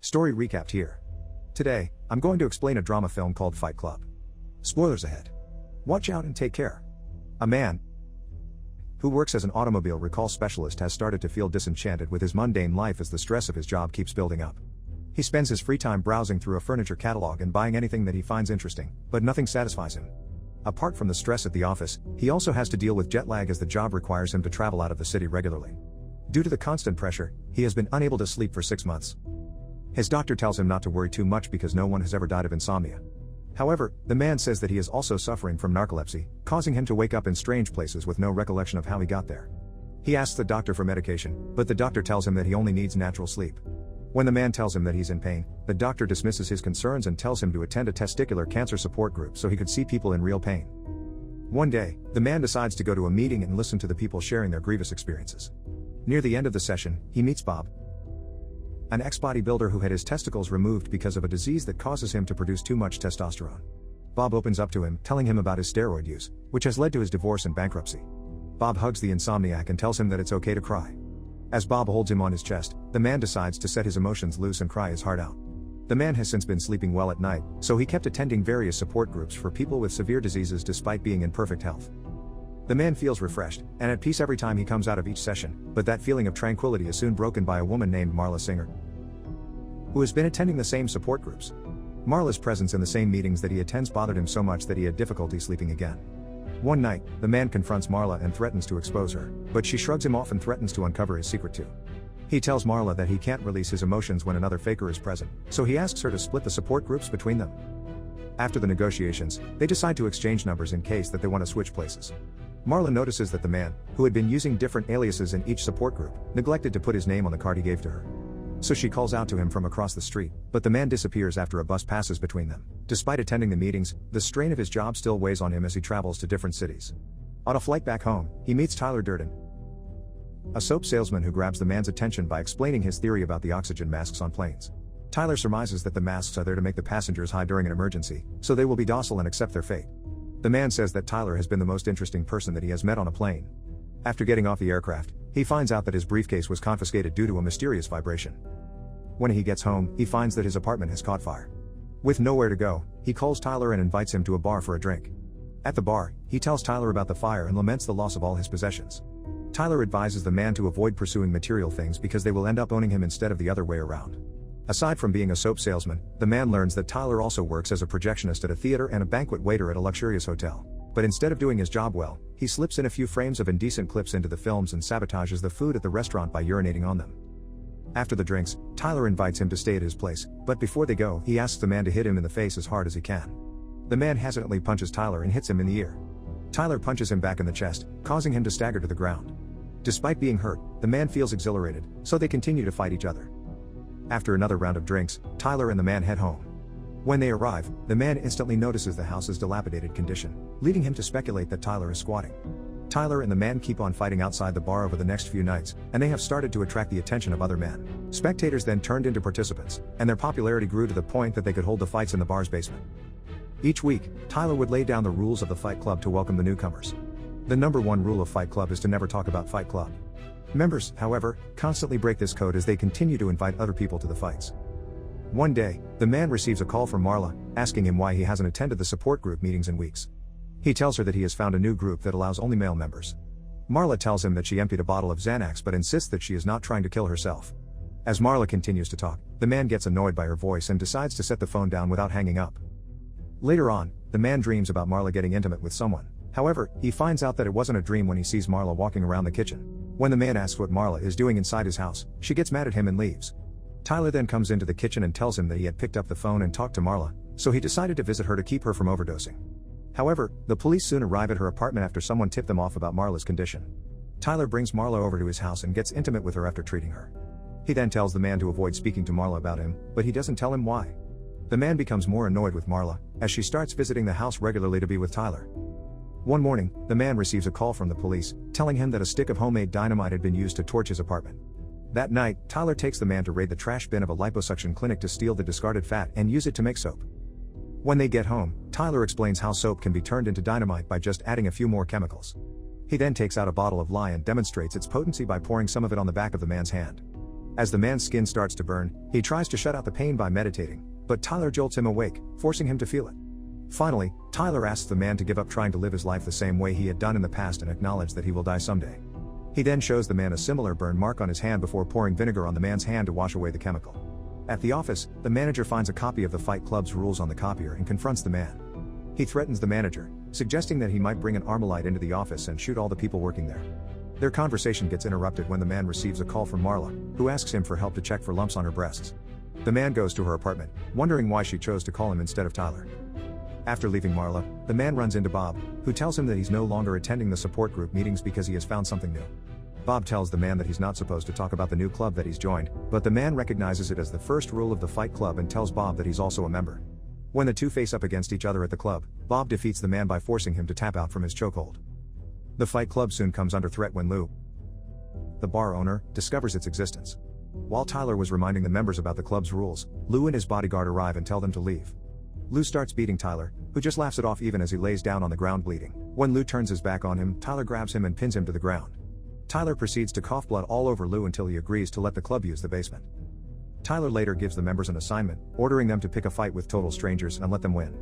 Story recapped here. Today, I'm going to explain a drama film called Fight Club. Spoilers ahead. Watch out and take care. A man who works as an automobile recall specialist has started to feel disenchanted with his mundane life as the stress of his job keeps building up. He spends his free time browsing through a furniture catalog and buying anything that he finds interesting, but nothing satisfies him. Apart from the stress at the office, he also has to deal with jet lag as the job requires him to travel out of the city regularly. Due to the constant pressure, he has been unable to sleep for 6 months. His doctor tells him not to worry too much because no one has ever died of insomnia. However, the man says that he is also suffering from narcolepsy, causing him to wake up in strange places with no recollection of how he got there. He asks the doctor for medication, but the doctor tells him that he only needs natural sleep. When the man tells him that he's in pain, the doctor dismisses his concerns and tells him to attend a testicular cancer support group so he could see people in real pain. One day, the man decides to go to a meeting and listen to the people sharing their grievous experiences. Near the end of the session, he meets Bob, an ex-bodybuilder who had his testicles removed because of a disease that causes him to produce too much testosterone. Bob opens up to him, telling him about his steroid use, which has led to his divorce and bankruptcy. Bob hugs the insomniac and tells him that it's okay to cry. As Bob holds him on his chest, the man decides to set his emotions loose and cry his heart out. The man has since been sleeping well at night, so he kept attending various support groups for people with severe diseases despite being in perfect health. The man feels refreshed and at peace every time he comes out of each session, but that feeling of tranquility is soon broken by a woman named Marla Singer, who has been attending the same support groups. Marla's presence in the same meetings that he attends bothered him so much that he had difficulty sleeping again. One night, the man confronts Marla and threatens to expose her, but she shrugs him off and threatens to uncover his secret too. He tells Marla that he can't release his emotions when another faker is present, so he asks her to split the support groups between them. After the negotiations, they decide to exchange numbers in case that they want to switch places. Marla notices that the man, who had been using different aliases in each support group, neglected to put his name on the card he gave to her. So she calls out to him from across the street, but the man disappears after a bus passes between them. Despite attending the meetings, the strain of his job still weighs on him as he travels to different cities. On a flight back home, he meets Tyler Durden, a soap salesman who grabs the man's attention by explaining his theory about the oxygen masks on planes. Tyler surmises that the masks are there to make the passengers hide during an emergency, so they will be docile and accept their fate. The man says that Tyler has been the most interesting person that he has met on a plane. After getting off the aircraft, he finds out that his briefcase was confiscated due to a mysterious vibration. When he gets home, he finds that his apartment has caught fire. With nowhere to go, he calls Tyler and invites him to a bar for a drink. At the bar, he tells Tyler about the fire and laments the loss of all his possessions. Tyler advises the man to avoid pursuing material things because they will end up owning him instead of the other way around. Aside from being a soap salesman, the man learns that Tyler also works as a projectionist at a theater and a banquet waiter at a luxurious hotel. But instead of doing his job well, he slips in a few frames of indecent clips into the films and sabotages the food at the restaurant by urinating on them. After the drinks, Tyler invites him to stay at his place, but before they go, he asks the man to hit him in the face as hard as he can. The man hesitantly punches Tyler and hits him in the ear. Tyler punches him back in the chest, causing him to stagger to the ground. Despite being hurt, the man feels exhilarated, so they continue to fight each other. After another round of drinks, Tyler and the man head home. When they arrive, the man instantly notices the house's dilapidated condition, leading him to speculate that Tyler is squatting. Tyler and the man keep on fighting outside the bar over the next few nights, and they have started to attract the attention of other men. Spectators then turned into participants, and their popularity grew to the point that they could hold the fights in the bar's basement. Each week, Tyler would lay down the rules of the Fight Club to welcome the newcomers. The number one rule of Fight Club is to never talk about Fight Club. Members, however, constantly break this code as they continue to invite other people to the fights. One day, the man receives a call from Marla, asking him why he hasn't attended the support group meetings in weeks. He tells her that he has found a new group that allows only male members. Marla tells him that she emptied a bottle of Xanax but insists that she is not trying to kill herself. As Marla continues to talk, the man gets annoyed by her voice and decides to set the phone down without hanging up. Later on, the man dreams about Marla getting intimate with someone. However, he finds out that it wasn't a dream when he sees Marla walking around the kitchen. When the man asks what Marla is doing inside his house, she gets mad at him and leaves. Tyler then comes into the kitchen and tells him that he had picked up the phone and talked to Marla, so he decided to visit her to keep her from overdosing. However, the police soon arrive at her apartment after someone tipped them off about Marla's condition. Tyler brings Marla over to his house and gets intimate with her after treating her. He then tells the man to avoid speaking to Marla about him, but he doesn't tell him why. The man becomes more annoyed with Marla, as she starts visiting the house regularly to be with Tyler. One morning, the man receives a call from the police, telling him that a stick of homemade dynamite had been used to torch his apartment. That night, Tyler takes the man to raid the trash bin of a liposuction clinic to steal the discarded fat and use it to make soap. When they get home, Tyler explains how soap can be turned into dynamite by just adding a few more chemicals. He then takes out a bottle of lye and demonstrates its potency by pouring some of it on the back of the man's hand. As the man's skin starts to burn, he tries to shut out the pain by meditating, but Tyler jolts him awake, forcing him to feel it. Finally, Tyler asks the man to give up trying to live his life the same way he had done in the past and acknowledge that he will die someday. He then shows the man a similar burn mark on his hand before pouring vinegar on the man's hand to wash away the chemical. At the office, the manager finds a copy of the Fight Club's rules on the copier and confronts the man. He threatens the manager, suggesting that he might bring an Armalite into the office and shoot all the people working there. Their conversation gets interrupted when the man receives a call from Marla, who asks him for help to check for lumps on her breasts. The man goes to her apartment, wondering why she chose to call him instead of Tyler. After leaving Marla, the man runs into Bob, who tells him that he's no longer attending the support group meetings because he has found something new. Bob tells the man that he's not supposed to talk about the new club that he's joined, but the man recognizes it as the first rule of the Fight Club and tells Bob that he's also a member. When the two face up against each other at the club, Bob defeats the man by forcing him to tap out from his chokehold. The Fight Club soon comes under threat when Lou, the bar owner, discovers its existence. While Tyler was reminding the members about the club's rules, Lou and his bodyguard arrive and tell them to leave. Lou starts beating Tyler, who just laughs it off even as he lays down on the ground bleeding. When Lou turns his back on him, Tyler grabs him and pins him to the ground. Tyler proceeds to cough blood all over Lou until he agrees to let the club use the basement. Tyler later gives the members an assignment, ordering them to pick a fight with total strangers and let them win.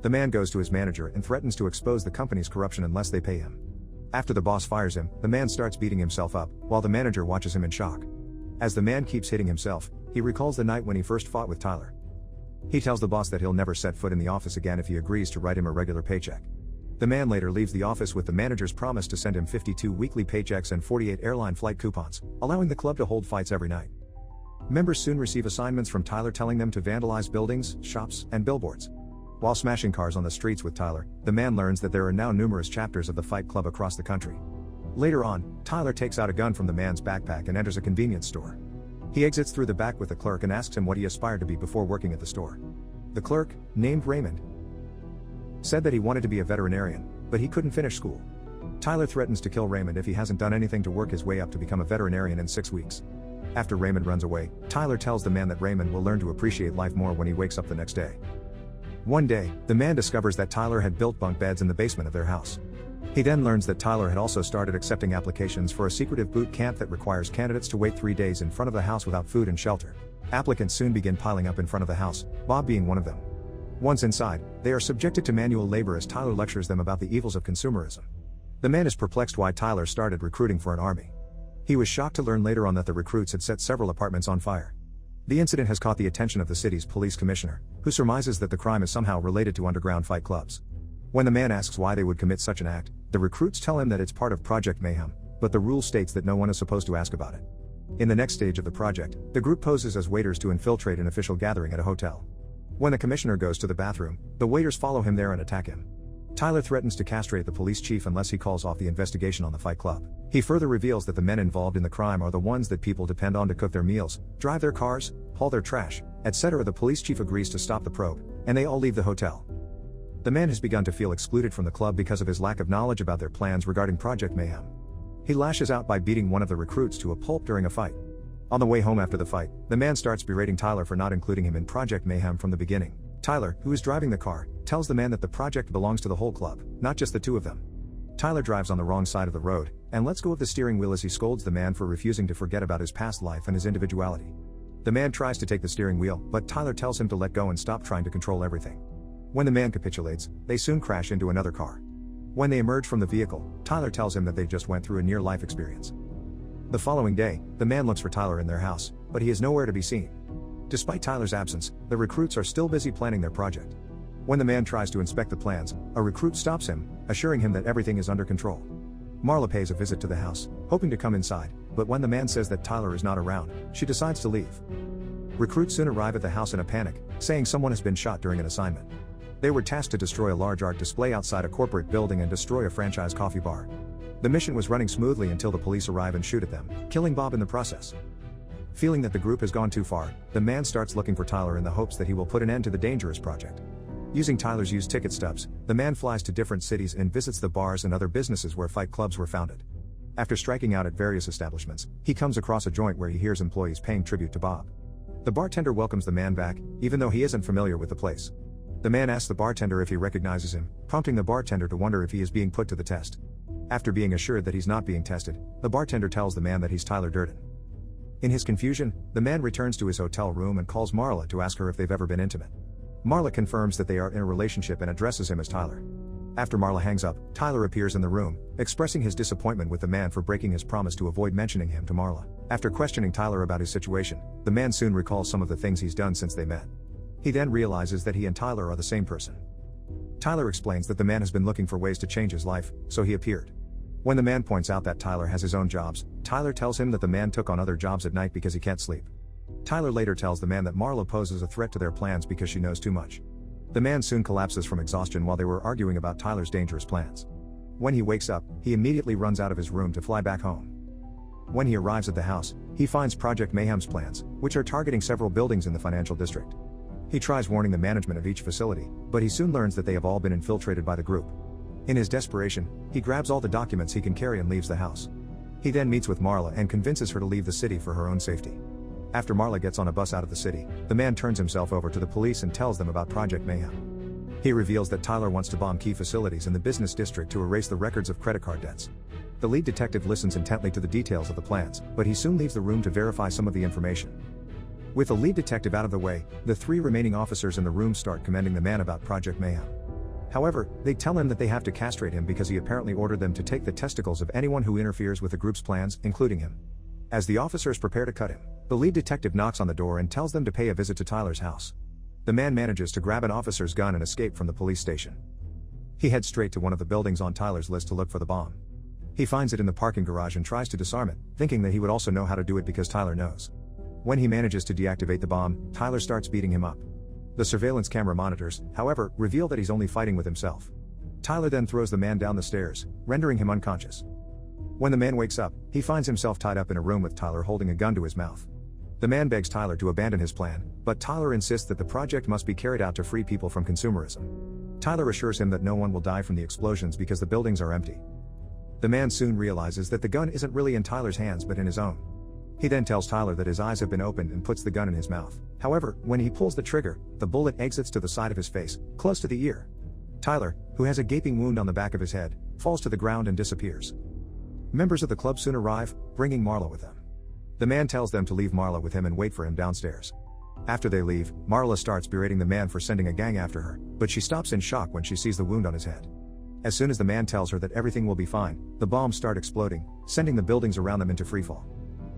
The man goes to his manager and threatens to expose the company's corruption unless they pay him. After the boss fires him, the man starts beating himself up, while the manager watches him in shock. As the man keeps hitting himself, he recalls the night when he first fought with Tyler. He tells the boss that he'll never set foot in the office again if he agrees to write him a regular paycheck. The man later leaves the office with the manager's promise to send him 52 weekly paychecks and 48 airline flight coupons, allowing the club to hold fights every night. Members soon receive assignments from Tyler telling them to vandalize buildings, shops, and billboards. While smashing cars on the streets with Tyler, the man learns that there are now numerous chapters of the Fight Club across the country. Later on, Tyler takes out a gun from the man's backpack and enters a convenience store. He exits through the back with the clerk and asks him what he aspired to be before working at the store. The clerk, named Raymond, said that he wanted to be a veterinarian, but he couldn't finish school. Tyler threatens to kill Raymond if he hasn't done anything to work his way up to become a veterinarian in 6 weeks. After Raymond runs away, Tyler tells the man that Raymond will learn to appreciate life more when he wakes up the next day. One day, the man discovers that Tyler had built bunk beds in the basement of their house. He then learns that Tyler had also started accepting applications for a secretive boot camp that requires candidates to wait 3 days in front of the house without food and shelter. Applicants soon begin piling up in front of the house, Bob being one of them. Once inside, they are subjected to manual labor as Tyler lectures them about the evils of consumerism. The man is perplexed why Tyler started recruiting for an army. He was shocked to learn later on that the recruits had set several apartments on fire. The incident has caught the attention of the city's police commissioner, who surmises that the crime is somehow related to underground fight clubs. When the man asks why they would commit such an act, the recruits tell him that it's part of Project Mayhem, but the rule states that no one is supposed to ask about it. In the next stage of the project, the group poses as waiters to infiltrate an official gathering at a hotel. When the commissioner goes to the bathroom, the waiters follow him there and attack him. Tyler threatens to castrate the police chief unless he calls off the investigation on the Fight Club. He further reveals that the men involved in the crime are the ones that people depend on to cook their meals, drive their cars, haul their trash, etc. The police chief agrees to stop the probe, and they all leave the hotel. The man has begun to feel excluded from the club because of his lack of knowledge about their plans regarding Project Mayhem. He lashes out by beating one of the recruits to a pulp during a fight. On the way home after the fight, the man starts berating Tyler for not including him in Project Mayhem from the beginning. Tyler, who is driving the car, tells the man that the project belongs to the whole club, not just the two of them. Tyler drives on the wrong side of the road, and lets go of the steering wheel as he scolds the man for refusing to forget about his past life and his individuality. The man tries to take the steering wheel, but Tyler tells him to let go and stop trying to control everything. When the man capitulates, they soon crash into another car. When they emerge from the vehicle, Tyler tells him that they just went through a near-life experience. The following day, the man looks for Tyler in their house, but he is nowhere to be seen. Despite Tyler's absence, the recruits are still busy planning their project. When the man tries to inspect the plans, a recruit stops him, assuring him that everything is under control. Marla pays a visit to the house, hoping to come inside, but when the man says that Tyler is not around, she decides to leave. Recruits soon arrive at the house in a panic, saying someone has been shot during an assignment. They were tasked to destroy a large art display outside a corporate building and destroy a franchise coffee bar. The mission was running smoothly until the police arrive and shoot at them, killing Bob in the process. Feeling that the group has gone too far, the man starts looking for Tyler in the hopes that he will put an end to the dangerous project. Using Tyler's used ticket stubs, the man flies to different cities and visits the bars and other businesses where fight clubs were founded. After striking out at various establishments, he comes across a joint where he hears employees paying tribute to Bob. The bartender welcomes the man back, even though he isn't familiar with the place. The man asks the bartender if he recognizes him, prompting the bartender to wonder if he is being put to the test. After being assured that he's not being tested, the bartender tells the man that he's Tyler Durden. In his confusion, the man returns to his hotel room and calls Marla to ask her if they've ever been intimate. Marla confirms that they are in a relationship and addresses him as Tyler. After Marla hangs up, Tyler appears in the room, expressing his disappointment with the man for breaking his promise to avoid mentioning him to Marla. After questioning Tyler about his situation, the man soon recalls some of the things he's done since they met. He then realizes that he and Tyler are the same person. Tyler explains that the man has been looking for ways to change his life, so he appeared. When the man points out that Tyler has his own jobs, Tyler tells him that the man took on other jobs at night because he can't sleep. Tyler later tells the man that Marla poses a threat to their plans because she knows too much. The man soon collapses from exhaustion while they were arguing about Tyler's dangerous plans. When he wakes up, he immediately runs out of his room to fly back home. When he arrives at the house, he finds Project Mayhem's plans, which are targeting several buildings in the financial district. He tries warning the management of each facility, but he soon learns that they have all been infiltrated by the group. In his desperation, he grabs all the documents he can carry and leaves the house. He then meets with Marla and convinces her to leave the city for her own safety. After Marla gets on a bus out of the city, the man turns himself over to the police and tells them about Project Mayhem. He reveals that Tyler wants to bomb key facilities in the business district to erase the records of credit card debts. The lead detective listens intently to the details of the plans, but he soon leaves the room to verify some of the information. With the lead detective out of the way, the 3 remaining officers in the room start commending the man about Project Mayhem. However, they tell him that they have to castrate him because he apparently ordered them to take the testicles of anyone who interferes with the group's plans, including him. As the officers prepare to cut him, the lead detective knocks on the door and tells them to pay a visit to Tyler's house. The man manages to grab an officer's gun and escape from the police station. He heads straight to one of the buildings on Tyler's list to look for the bomb. He finds it in the parking garage and tries to disarm it, thinking that he would also know how to do it because Tyler knows. When he manages to deactivate the bomb, Tyler starts beating him up. The surveillance camera monitors, however, reveal that he's only fighting with himself. Tyler then throws the man down the stairs, rendering him unconscious. When the man wakes up, he finds himself tied up in a room with Tyler holding a gun to his mouth. The man begs Tyler to abandon his plan, but Tyler insists that the project must be carried out to free people from consumerism. Tyler assures him that no one will die from the explosions because the buildings are empty. The man soon realizes that the gun isn't really in Tyler's hands but in his own. He then tells Tyler that his eyes have been opened and puts the gun in his mouth. However, when he pulls the trigger, the bullet exits to the side of his face, close to the ear. Tyler, who has a gaping wound on the back of his head, falls to the ground and disappears. Members of the club soon arrive, bringing Marla with them. The man tells them to leave Marla with him and wait for him downstairs. After they leave, Marla starts berating the man for sending a gang after her, but she stops in shock when she sees the wound on his head. As soon as the man tells her that everything will be fine, the bombs start exploding, sending the buildings around them into freefall.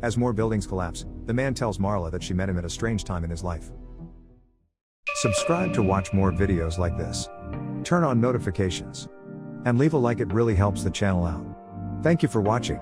As more buildings collapse, the man tells Marla that she met him at a strange time in his life. Subscribe to watch more videos like this. Turn on notifications. And leave a like, it really helps the channel out. Thank you for watching.